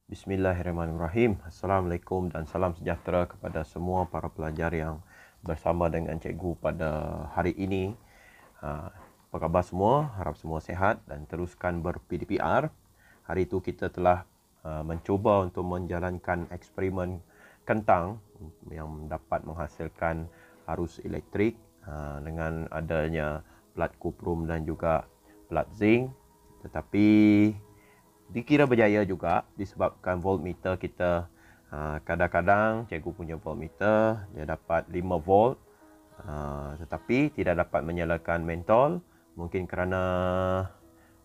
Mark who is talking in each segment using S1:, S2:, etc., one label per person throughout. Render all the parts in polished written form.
S1: Bismillahirrahmanirrahim. Assalamualaikum dan salam sejahtera kepada semua para pelajar yang bersama dengan cikgu pada hari ini. Apa khabar semua? Harap semua sihat dan teruskan ber-PDPR. Hari itu kita telah mencuba untuk menjalankan eksperimen kentang yang dapat menghasilkan arus elektrik dengan adanya plat kuprum dan juga plat zinc. Tetapi dikira berjaya juga disebabkan voltmeter kita kadang-kadang cikgu punya voltmeter dia dapat 5 volt, tetapi tidak dapat menyalakan mentol, mungkin kerana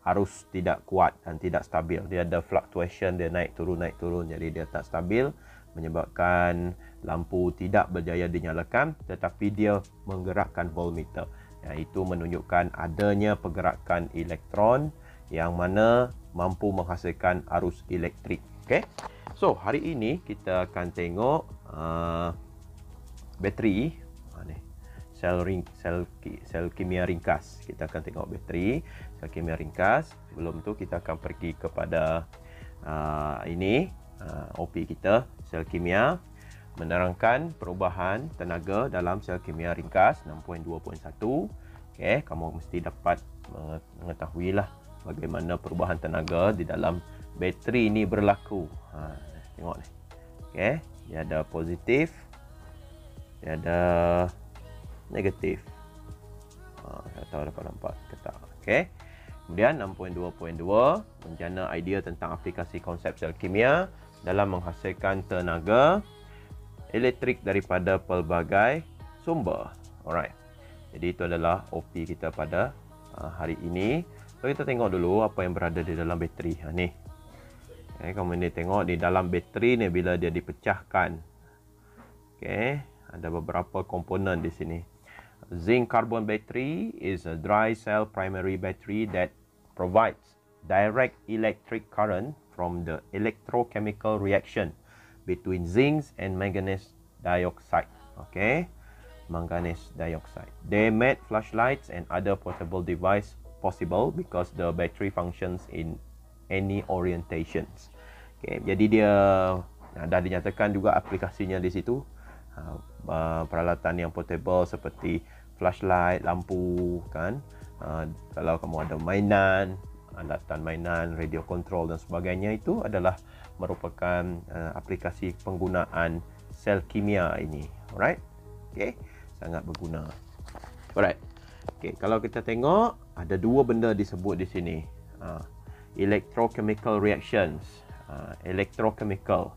S1: arus tidak kuat dan tidak stabil. Dia ada fluctuation, dia naik turun, jadi dia tak stabil menyebabkan lampu tidak berjaya dinyalakan, tetapi dia menggerakkan voltmeter. Itu menunjukkan adanya pergerakan elektron yang mana mampu menghasilkan arus elektrik. Okay? So, hari ini kita akan tengok bateri. Sel kimia ringkas. Kita akan tengok bateri, sel kimia ringkas. Sebelum tu kita akan pergi kepada OP kita, sel kimia, menerangkan perubahan tenaga dalam sel kimia ringkas 6.2.1. Okay, kamu mesti dapat mengetahuilah bagaimana perubahan tenaga di dalam bateri ini berlaku. Tengok ni. Okay, dia ada positif, dia ada negatif. Saya tahu dapat nampak ke tak. Okay. Kemudian 6.2.2 menjana idea tentang aplikasi konsep sel kimia dalam menghasilkan tenaga elektrik daripada pelbagai sumber. Alright. Jadi itu adalah OP kita pada hari ini. So, kita tengok dulu apa yang berada di dalam bateri. Ni. Okay, kamu ni tengok di dalam bateri ni bila dia dipecahkan. Okay, ada beberapa komponen di sini. Zinc carbon battery is a dry cell primary battery that provides direct electric current from the electrochemical reaction between zinc and manganese dioxide. Okay, manganese dioxide. They made flashlights and other portable device possible because the battery functions in any orientations. Okay, jadi dia dah dinyatakan juga aplikasinya di situ. Peralatan yang portable seperti flashlight, lampu kan. Kalau kamu ada mainan, alatan mainan, radio control dan sebagainya, itu adalah merupakan aplikasi penggunaan sel kimia ini. Alright? Okay, sangat berguna. Alright. Okay, kalau kita tengok ada dua benda disebut di sini. Electrochemical reactions. Electrochemical.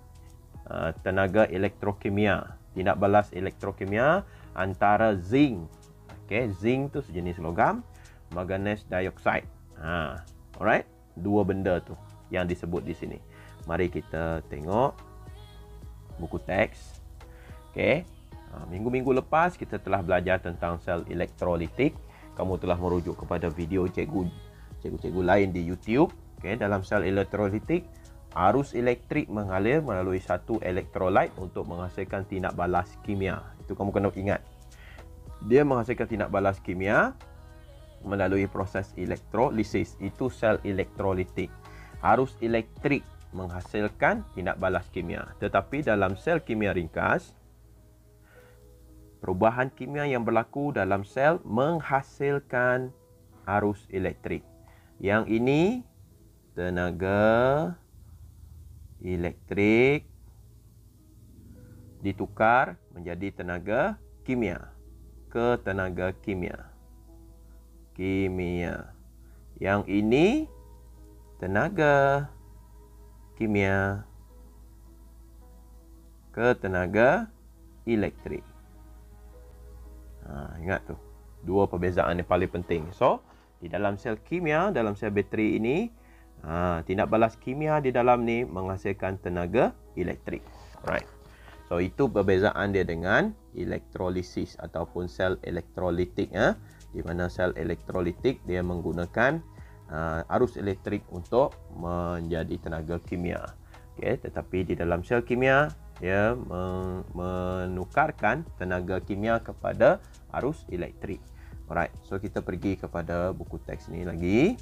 S1: Tenaga elektrokimia. Tindak balas elektrokimia antara zinc. Okay, zinc tu sejenis logam. Manganese dioxide. Alright. Dua benda tu yang disebut di sini. Mari kita tengok buku teks. Okay. Minggu-minggu lepas kita telah belajar tentang sel elektrolitik. Kamu telah merujuk kepada video cikgu-cikgu lain di YouTube. Okay, dalam sel elektrolitik, arus elektrik mengalir melalui satu elektrolit untuk menghasilkan tindak balas kimia. Itu kamu kena ingat. Dia menghasilkan tindak balas kimia melalui proses elektrolisis. Itu sel elektrolitik. Arus elektrik menghasilkan tindak balas kimia. Tetapi dalam sel kimia ringkas, perubahan kimia yang berlaku dalam sel menghasilkan arus elektrik. Yang ini tenaga elektrik ditukar menjadi tenaga kimia ke tenaga kimia. Yang ini tenaga kimia ke tenaga elektrik. Ingat tu, dua perbezaan yang paling penting. So, di dalam sel kimia, dalam sel bateri ini, tindak balas kimia di dalam ni menghasilkan tenaga elektrik. Alright. So, itu perbezaan dia dengan elektrolisis ataupun sel elektrolitik. Di mana sel elektrolitik dia menggunakan arus elektrik untuk menjadi tenaga kimia. Okay, tetapi di dalam sel kimia, dia menukarkan tenaga kimia kepada arus elektrik. Alright, so kita pergi kepada buku teks ni lagi.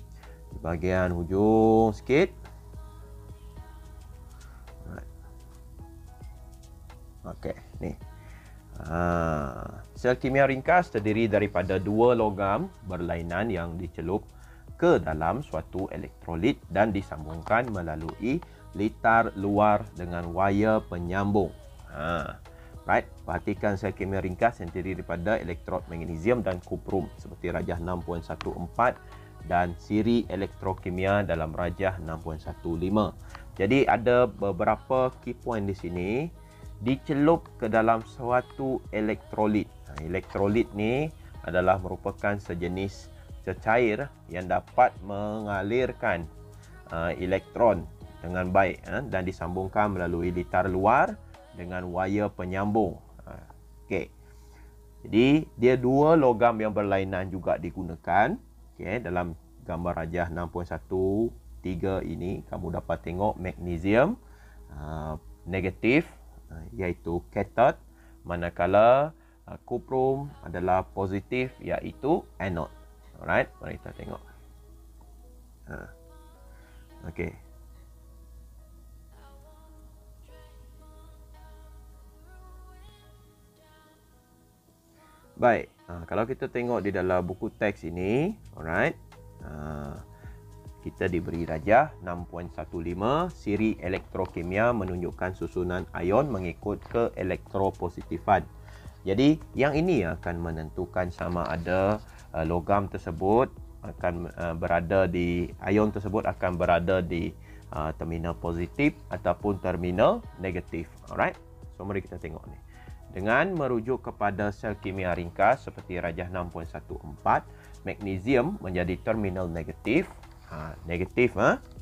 S1: Di bahagian hujung sikit. Okey, ni. Sel kimia ringkas terdiri daripada dua logam berlainan yang dicelup ke dalam suatu elektrolit dan disambungkan melalui litar luar dengan wayar penyambung. Right, perhatikan sel kimia ringkas yang terdiri daripada elektrod magnesium dan kuprum seperti rajah 6.14 dan siri elektrokimia dalam rajah 6.15. Jadi ada beberapa key point di sini. Dicelup ke dalam suatu elektrolit. Elektrolit ni adalah merupakan sejenis cecair yang dapat mengalirkan elektron dengan baik dan disambungkan melalui litar luar dengan wayar penyambung. Okey. Jadi dia dua logam yang berlainan juga digunakan. Okey, dalam gambar rajah 6.13 ini kamu dapat tengok magnesium negatif iaitu cathode, manakala kuprum adalah positif iaitu anode. Alright, mari kita tengok. Okey. Baik, kalau kita tengok di dalam buku teks ini, alright, kita diberi rajah 6.15, siri elektrokimia menunjukkan susunan ion mengikut keelektropositifan. Jadi yang ini akan menentukan sama ada logam tersebut akan berada di, ion tersebut akan berada di terminal positif ataupun terminal negatif. Alright, so mari kita tengok ni. Dengan merujuk kepada sel kimia ringkas seperti rajah 6.14, magnesium menjadi terminal negatif,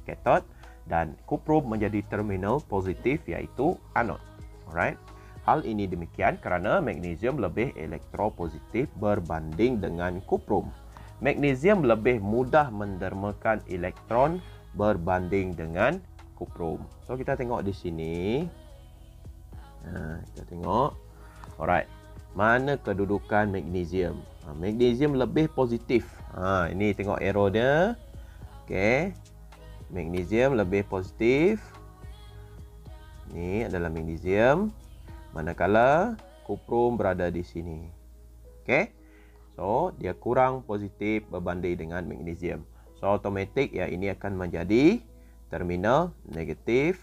S1: cathode, dan kuprum menjadi terminal positif iaitu anode. Alright. Hal ini demikian kerana magnesium lebih elektropositif berbanding dengan kuprum. Magnesium lebih mudah mendermakan elektron berbanding dengan kuprum. So kita tengok di sini. Kita tengok. Alright. Mana kedudukan magnesium? Magnesium lebih positif. Ini tengok arrow dia. Okey. Magnesium lebih positif. Ini adalah magnesium. Manakala kuprum berada di sini. Okey. So, dia kurang positif berbanding dengan magnesium. So, automatik ya ini akan menjadi terminal negatif.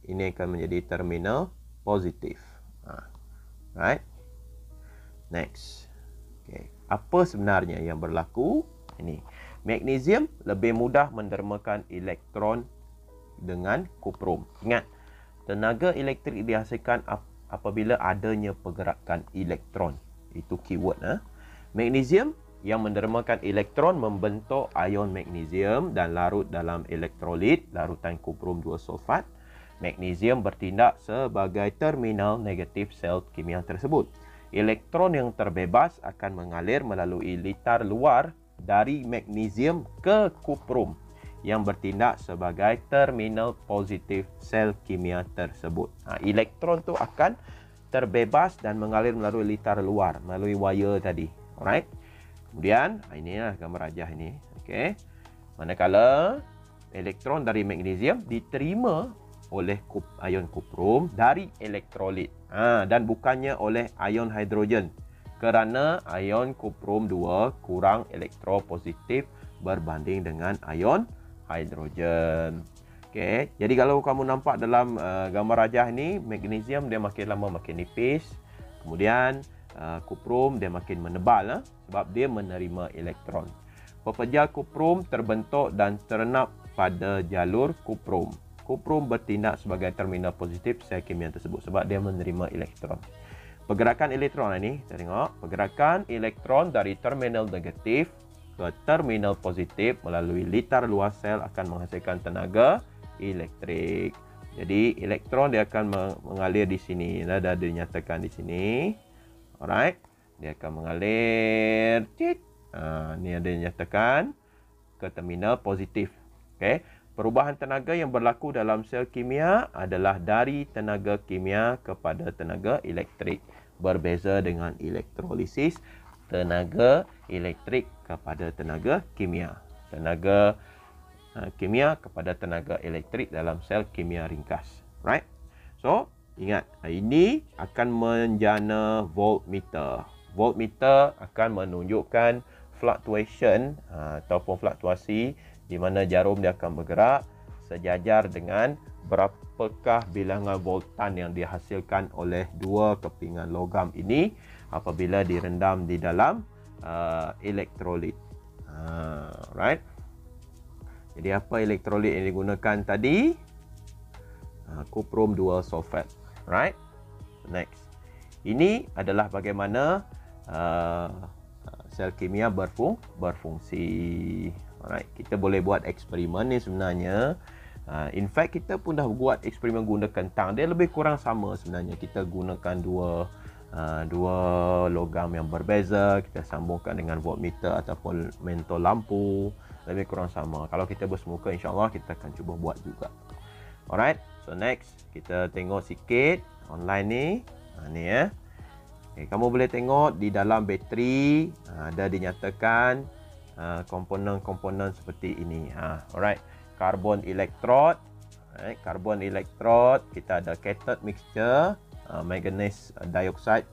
S1: Ini akan menjadi terminal positif. Right. Next. Okey. Apa sebenarnya yang berlaku? Ini. Magnesium lebih mudah mendermakan elektron dengan kuprum. Ingat, tenaga elektrik dihasilkan apabila adanya pergerakan elektron. Itu keyword. Magnesium yang mendermakan elektron membentuk ion magnesium dan larut dalam elektrolit, larutan kuprum 2 sulfat. Magnesium bertindak sebagai terminal negatif sel kimia tersebut. Elektron yang terbebas akan mengalir melalui litar luar dari magnesium ke kuprum yang bertindak sebagai terminal positif sel kimia tersebut. Elektron tu akan terbebas dan mengalir melalui litar luar, melalui wire tadi. Alright. Kemudian, inilah gambar rajah ini. Okey. Manakala elektron dari magnesium diterima oleh ion kuprum dari elektrolit. Dan bukannya oleh ion hidrogen. Kerana ion kuprum 2 kurang elektropositif berbanding dengan ion hidrogen. Okey, jadi kalau kamu nampak dalam gambar rajah ni, magnesium dia makin lama makin nipis. Kemudian kuprum dia makin menebal sebab dia menerima elektron. Pepejal kuprum terbentuk dan terenap pada jalur kuprum. Kuprum bertindak sebagai terminal positif sel kimia tersebut sebab dia menerima elektron. Pergerakan elektron ini, kita tengok. Pergerakan elektron dari terminal negatif ke terminal positif melalui litar luar sel akan menghasilkan tenaga elektrik. Jadi, elektron dia akan mengalir di sini. Dah dinyatakan di sini. Alright. Dia akan mengalir. Ni ada dinyatakan ke terminal positif. Okay. Perubahan tenaga yang berlaku dalam sel kimia adalah dari tenaga kimia kepada tenaga elektrik. Berbeza dengan elektrolisis, tenaga elektrik kepada tenaga kimia. Tenaga kimia kepada tenaga elektrik dalam sel kimia ringkas. Right? So, Ingat, ini akan menjana voltmeter. Voltmeter akan menunjukkan fluctuation ataupun fluktuasi di mana jarum dia akan bergerak sejajar dengan berapakah bilangan voltan yang dihasilkan oleh dua kepingan logam ini apabila direndam di dalam elektrolit. Right? Jadi apa elektrolit yang digunakan tadi? Cuprum dual sulfate. Right? Next. Ini adalah bagaimana sel kimia berfungsi. Alright, kita boleh buat eksperimen ni sebenarnya. In fact, kita pun dah buat eksperimen gunakan tang. Dia lebih kurang sama sebenarnya. Kita gunakan dua logam yang berbeza. Kita sambungkan dengan voltmeter ataupun mentol lampu. Lebih kurang sama. Kalau kita bersemuka, insyaAllah kita akan cuba buat juga. Alright, so next. Kita tengok sikit online ni. Ni ya. Okay, kamu boleh tengok di dalam bateri ada dinyatakan komponen-komponen seperti ini. Alright, carbon electrode. Alright, carbon electrode. Kita ada cathode mixture, manganese dioxide.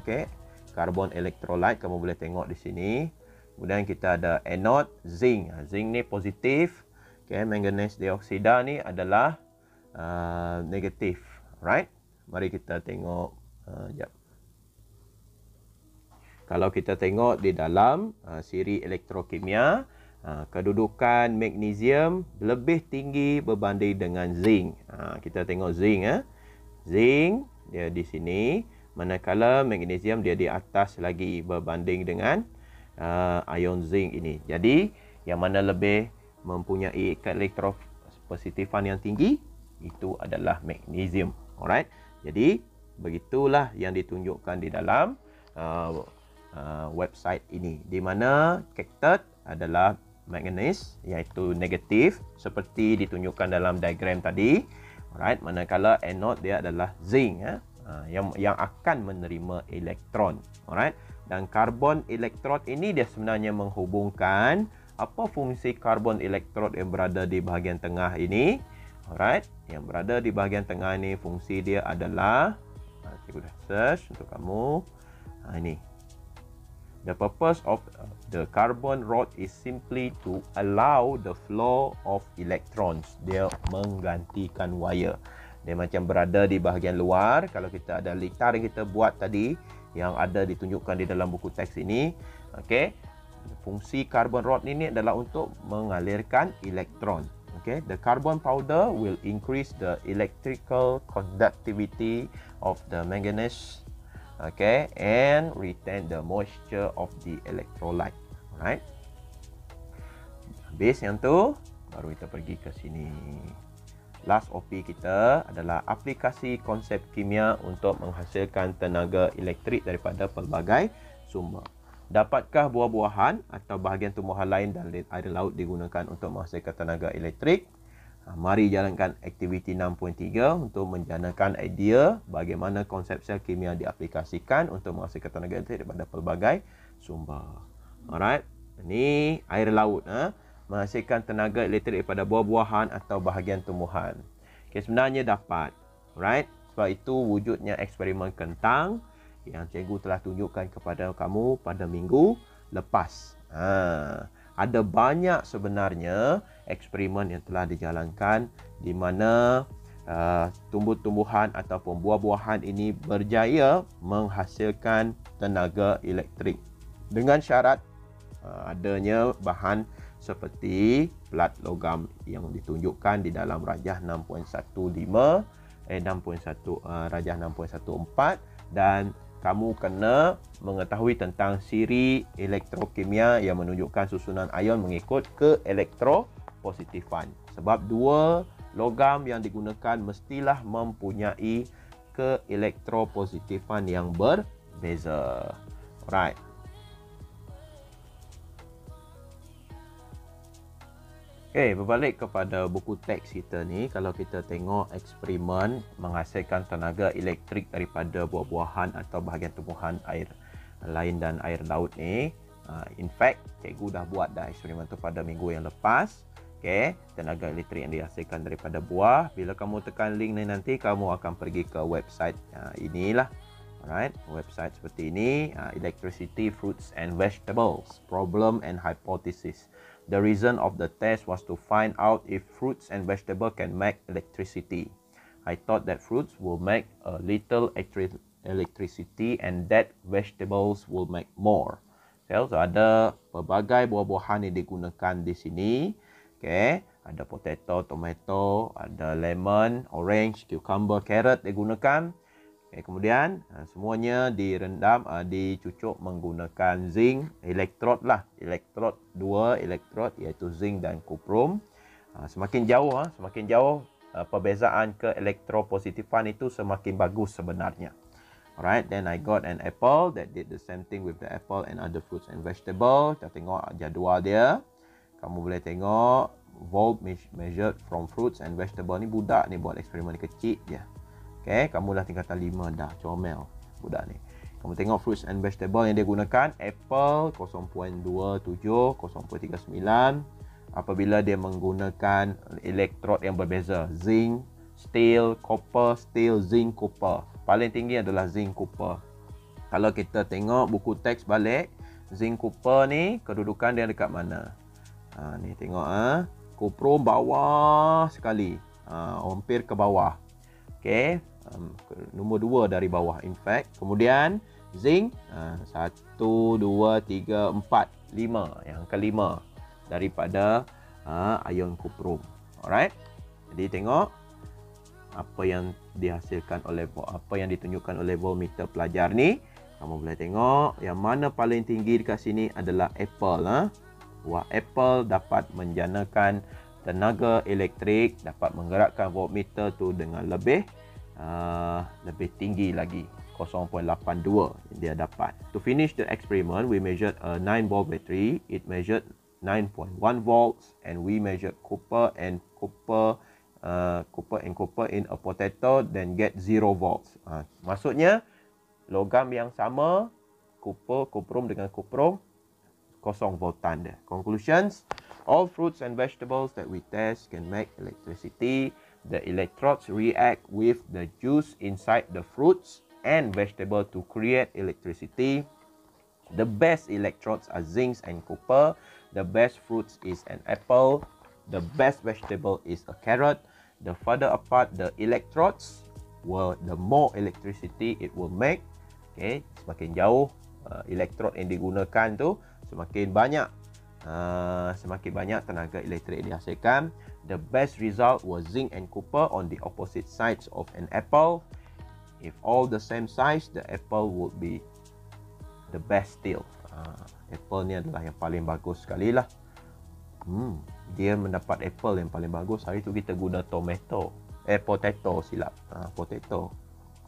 S1: Okay, carbon electrolyte. Kamu boleh tengok di sini. Kemudian kita ada anode, zinc. Zinc ni positif. Okay, manganese dioksida ni adalah negatif. Right? Mari kita tengok. Sekejap. Kalau kita tengok di dalam siri elektrokimia, kedudukan magnesium lebih tinggi berbanding dengan zinc. Kita tengok zinc. Zinc dia di sini, manakala magnesium dia di atas lagi berbanding dengan ion zinc ini. Jadi yang mana lebih mempunyai elektropositifan yang tinggi, itu adalah magnesium. Alright. Jadi begitulah yang ditunjukkan di dalam website ini, di mana cathode adalah manganese iaitu negatif seperti ditunjukkan dalam diagram tadi. Alright, manakala anode dia adalah zinc yang akan menerima elektron. Alright, dan karbon elektrod ini dia sebenarnya menghubungkan apa fungsi karbon elektrod yang berada di bahagian tengah ini. Alright, yang berada di bahagian tengah ini fungsi dia adalah cikgu dah search untuk kamu. Ini. The purpose of the carbon rod is simply to allow the flow of electrons. Dia menggantikan wire. Dia macam berada di bahagian luar. Kalau kita ada litar yang kita buat tadi, yang ada ditunjukkan di dalam buku teks ini, okay, fungsi carbon rod ini adalah untuk mengalirkan elektron. Okay, the carbon powder will increase the electrical conductivity of the manganese. Okay, and retain the moisture of the electrolyte. Alright. Habis yang tu, baru kita pergi ke sini. Last OP kita adalah aplikasi konsep kimia untuk menghasilkan tenaga elektrik daripada pelbagai sumber. Dapatkah buah-buahan atau bahagian tumbuhan lain dan air laut digunakan untuk menghasilkan tenaga elektrik? Mari jalankan aktiviti 6.3 untuk menjanakan idea bagaimana konsep sel kimia diaplikasikan untuk menghasilkan tenaga elektrik daripada pelbagai sumber. Alright, ini air laut. Menghasilkan tenaga elektrik daripada buah-buahan atau bahagian tumbuhan. Okay, sebenarnya dapat. Alright, sebab itu wujudnya eksperimen kentang yang cikgu telah tunjukkan kepada kamu pada minggu lepas. Ada banyak sebenarnya eksperimen yang telah dijalankan di mana tumbuh-tumbuhan ataupun buah-buahan ini berjaya menghasilkan tenaga elektrik dengan syarat adanya bahan seperti plat logam yang ditunjukkan di dalam rajah 6.15 rajah 6.14, dan kamu kena mengetahui tentang siri elektrokimia yang menunjukkan susunan ion mengikut ke elektropositifan. Sebab dua logam yang digunakan mestilah mempunyai ke elektropositifan yang berbeza. Alright. Okay, berbalik kepada buku teks kita ni, kalau kita tengok eksperimen menghasilkan tenaga elektrik daripada buah-buahan atau bahagian tumbuhan air lain dan air laut ni, in fact, cikgu dah buat dah eksperimen tu pada minggu yang lepas. Okay, tenaga elektrik yang dihasilkan daripada buah. Bila kamu tekan link ni nanti, kamu akan pergi ke website inilah. Alright, website seperti ini. Electricity, Fruits and Vegetables, Problem and Hypothesis. The reason of the test was to find out if fruits and vegetables can make electricity. I thought that fruits will make a little electricity and that vegetables will make more. So ada pelbagai buah-buahan yang digunakan di sini. Okay, ada potato, tomato, ada lemon, orange, cucumber, carrot digunakan. Okay, kemudian semuanya direndam, dicucuk menggunakan zinc, elektrod lah. Elektrod, 2 elektrod iaitu zinc dan kuprum. Semakin jauh perbezaan ke elektropositifan itu semakin bagus sebenarnya. Alright, then I got an apple that did the same thing with the apple and other fruits and vegetables. Kita tengok jadual dia. Kamu boleh tengok volt measured from fruits and vegetable. Ni budak ni buat eksperimen kecil je. Okay, kamu dah tingkatan 5 dah, comel budak ni. Kamu tengok fruits and vegetable yang dia gunakan. Apple 0.27, 0.39. Apabila dia menggunakan elektrod yang berbeza. Zinc, steel, copper, steel, zinc, copper. Paling tinggi adalah zinc, copper. Kalau kita tengok buku teks balik, zinc, copper ni kedudukan dia dekat mana? Ni tengok kuprum bawah sekali. Hampir ke bawah. Okey, nombor 2 dari bawah in fact. Kemudian zinc 1 2 3 4 5, yang kelima daripada ion kuprum. Alright. Jadi tengok apa yang dihasilkan oleh apa yang ditunjukkan oleh voltmeter pelajar ni. Kamu boleh tengok yang mana paling tinggi dekat sini adalah apple. Buah apple dapat menjanakan tenaga elektrik, dapat menggerakkan voltmeter tu dengan lebih tinggi lagi, 0.82 dia dapat. To finish the experiment, we measured a 9 volt battery. It measured 9.1 volts and we measured copper and copper in a potato, then get 0 volts. Maksudnya logam yang sama, kuprum dengan kuprum, 0 voltan dia. Conclusions: all fruits and vegetables that we test can make electricity. The electrodes react with the juice inside the fruits and vegetable to create electricity. The best electrodes are zinc and copper. The best fruits is an apple. The best vegetable is a carrot. The further apart the electrodes, the more electricity it will make. Okay, semakin jauh elektrod yang digunakan tu, semakin banyak tenaga elektrik yang dihasilkan. The best result was zinc and copper on the opposite sides of an apple. If all the same size, the apple would be the best still. Apple ni adalah yang paling bagus sekali lah. Dia mendapat apple yang paling bagus. Hari tu kita guna potato silap. Potato.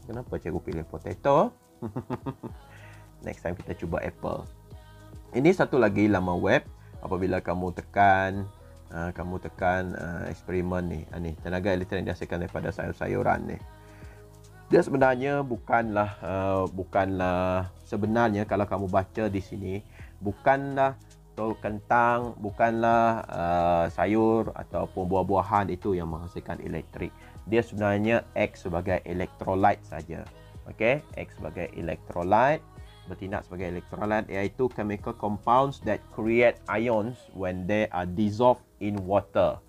S1: Kenapa cikgu pilih potato? Next time kita cuba apple. Ini satu lagi laman web. Apabila kamu tekan eksperimen ni, tenaga elektrik yang dihasilkan daripada sayur-sayuran ni. Dia sebenarnya bukanlah sebenarnya kalau kamu baca di sini, bukanlah kentang, bukanlah sayur ataupun buah-buahan itu yang menghasilkan elektrik. Dia sebenarnya act sebagai electrolyte saja. Okey, act sebagai electrolyte, bertindak sebagai electrolyte, iaitu chemical compounds that create ions when they are dissolved in water.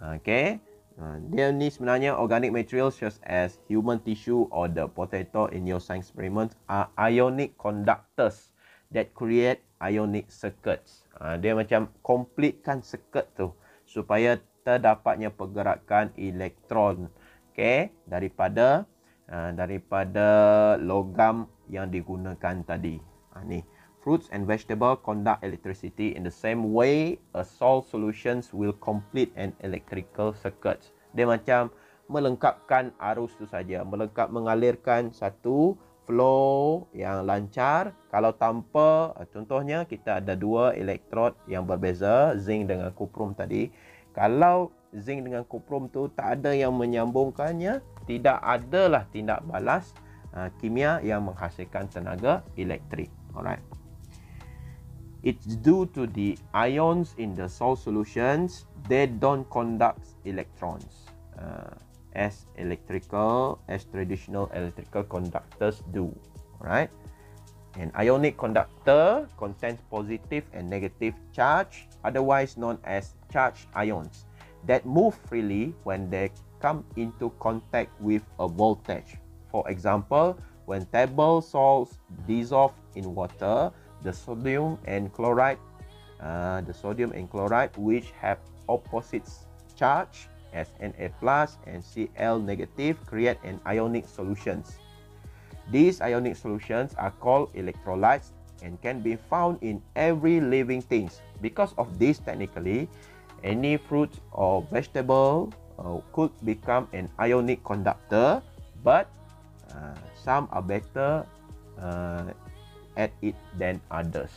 S1: Okey, dia ni sebenarnya organic materials such as human tissue or the potato in your science experiments are ionic conductors that create ionic circuits. Dia macam completekan circuit tu supaya terdapatnya pergerakan elektron, okey, daripada logam yang digunakan tadi. Ni fruits and vegetable conduct electricity in the same way a salt solutions will complete an electrical circuit. Dia macam melengkapkan arus tu saja, mengalirkan satu flow yang lancar. Kalau tanpa, contohnya kita ada 2 elektrod yang berbeza, zinc dengan kuprum tadi. Kalau zinc dengan kuprum tu tak ada yang menyambungkannya, tidak adalah tindak balas kimia yang menghasilkan tenaga elektrik. Alright. It's due to the ions in the salt solutions. They don't conduct electrons as traditional electrical conductors do. Alright. An ionic conductor contains positive and negative charge, otherwise known as charged ions, that move freely when they come into contact with a voltage. For example, when table salts dissolve in water, the sodium and chloride, which have opposite charge as Na plus and Cl negative, create an ionic solutions. These ionic solutions are called electrolytes and can be found in every living thing. Because of this, technically, any fruit or vegetable could become an ionic conductor, but some are better at it than others.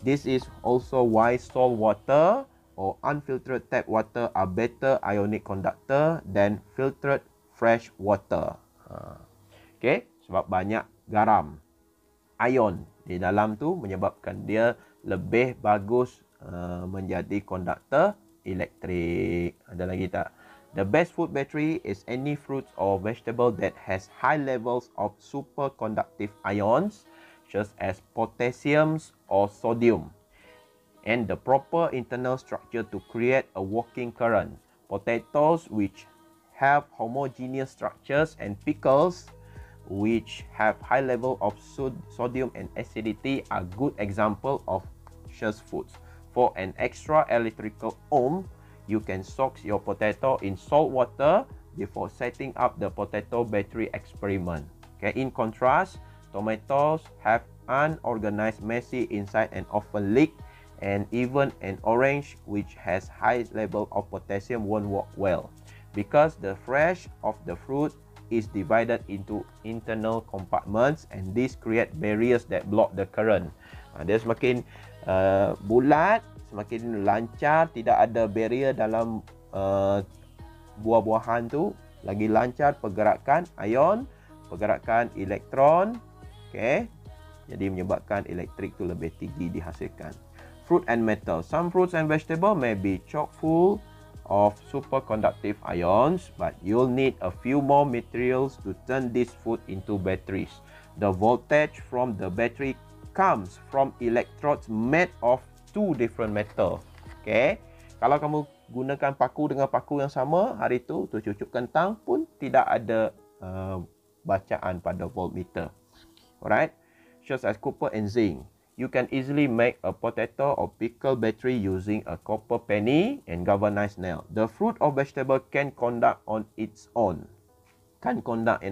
S1: This is also why salt water or unfiltered tap water are better ionic conductor than filtered fresh water. Okay, sebab banyak garam, ion di dalam tu menyebabkan dia lebih bagus menjadi konduktor elektrik. Ada lagi tak? The best food battery is any fruit or vegetable that has high levels of superconductive ions, such as potassium or sodium, and the proper internal structure to create a working current. Potatoes which have homogeneous structures and pickles which have high level of sodium and acidity are good example of such foods. For an extra electrical ohm, you can soak your potato in salt water before setting up the potato battery experiment. Okay, in contrast, tomatoes have unorganized messy inside and often leak, and even an orange which has high level of potassium won't work well because the flesh of the fruit is divided into internal compartments, and this create barriers that block the current. Dia semakin bulat, semakin lancar, tidak ada barrier dalam buah-buahan tu, lagi lancar pergerakan ion, pergerakan elektron. Okay, jadi menyebabkan elektrik tu lebih tinggi dihasilkan. Fruit and metal. Some fruits and vegetable may be chock full of superconductive ions, but you'll need a few more materials to turn this food into batteries. The voltage from the battery comes from electrodes made of two different metal. Okay, kalau kamu gunakan paku dengan paku yang sama, hari tu cucuk kentang pun tidak ada bacaan pada voltmeter. Alright, such as copper and zinc. You can easily make a potato or pickle battery using a copper penny and galvanized nail. The fruit or vegetable can conduct on its own. Can conduct,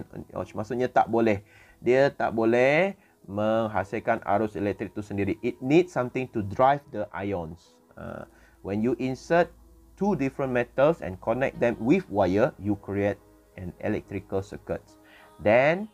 S1: maksudnya tak boleh. Dia tak boleh menghasilkan arus elektrik itu sendiri. It needs something to drive the ions. When you insert two different metals and connect them with wire, you create an electrical circuit. Then,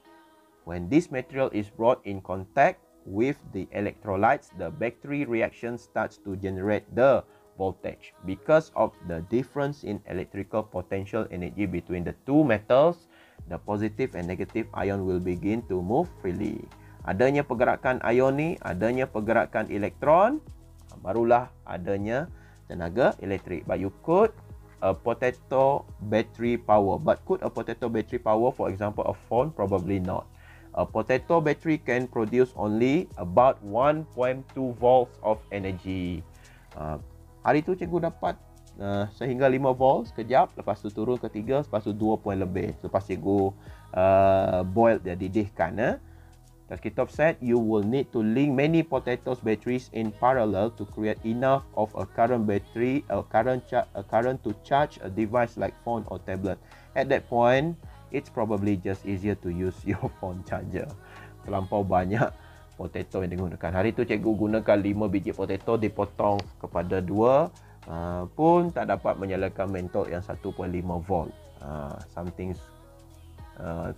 S1: when this material is brought in contact with the electrolytes, the battery reaction starts to generate the voltage. Because of the difference in electrical potential energy between the two metals, the positive and negative ion will begin to move freely. Adanya pergerakan ion ni, adanya pergerakan elektron, barulah adanya tenaga elektrik. But you could a potato battery power. But could a potato battery power, for example, a phone? Probably not. A potato battery can produce only about 1.2 volts of energy. Hari tu cikgu dapat sehingga 5 volt sekejap, lepas tu turun ke 3, lepas tu 2 point lebih. Lepas cikgu boil dia, didihkan. As Kitab said, you will need to link many potatoes batteries in parallel to create enough of a current battery, a current to charge a device like phone or tablet. At that point, it's probably just easier to use your phone charger. Terlampau banyak potato yang digunakan. Hari tu cikgu gunakan 5 biji potato, dipotong kepada 2, pun tak dapat menyalakan mentol yang 1.5 volt. Something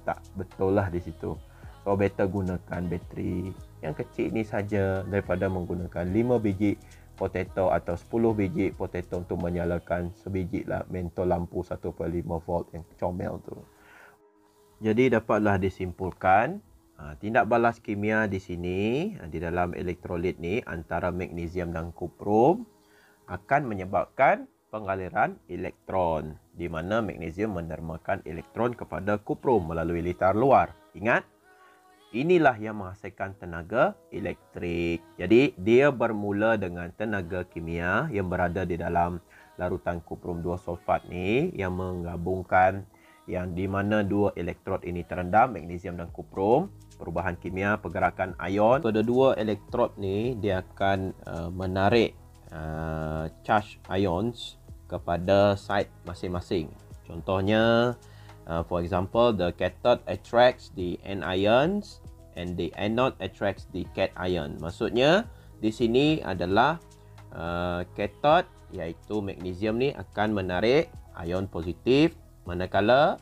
S1: tak betul lah di situ. So better gunakan bateri yang kecil ni saja daripada menggunakan 5 biji potato atau 10 biji potato untuk menyalakan sebiji lah mentol lampu 1.5 volt yang comel tu. Jadi dapatlah disimpulkan Tindak balas kimia di sini, di dalam elektrolit ni antara magnesium dan kuprum akan menyebabkan pengaliran elektron, di mana magnesium menermakan elektron kepada kuprum melalui litar luar. Ingat, inilah yang menghasilkan tenaga elektrik. Jadi, dia bermula dengan tenaga kimia yang berada di dalam larutan kuprum 2 sulfat ni yang menggabungkan yang di mana dua elektrod ini terendam, magnesium dan kuprum. Perubahan kimia pergerakan ion. Kedua elektrod ni dia akan menarik charge ions kepada side masing-masing. Contohnya, for example, the cathode attracts the anions and the anode attracts the cation ion. Maksudnya di sini adalah cathode iaitu magnesium ni akan menarik ion positif, manakala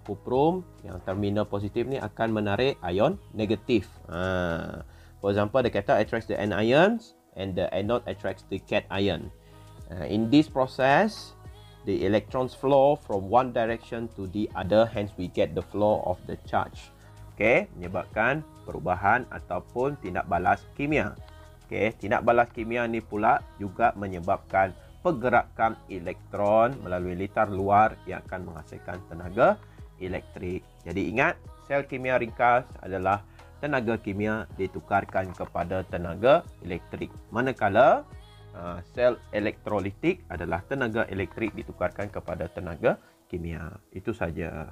S1: kuprum yang terminal positif ni akan menarik ion negatif. For example, the cathode attracts the anions and the anode attracts the cation ion. In this process, the electrons flow from one direction to the other, hence we get the flow of the charge. Okay, menyebabkan perubahan ataupun tindak balas kimia. Okay, tindak balas kimia ni pula juga menyebabkan pergerakan elektron melalui litar luar yang akan menghasilkan tenaga elektrik. Jadi ingat, sel kimia ringkas adalah tenaga kimia ditukarkan kepada tenaga elektrik. Manakala sel elektrolitik adalah tenaga elektrik ditukarkan kepada tenaga kimia. Itu saja.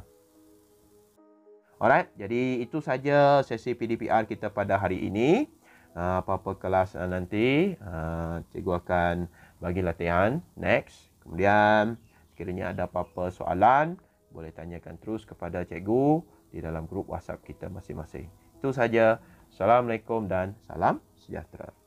S1: Alright, jadi itu saja sesi PDPR kita pada hari ini. Apa-apa kelas nanti, cikgu akan bagi latihan next. Kemudian, sekiranya ada apa-apa soalan, boleh tanyakan terus kepada cikgu di dalam grup WhatsApp kita masing-masing. Itu saja. Assalamualaikum dan salam sejahtera.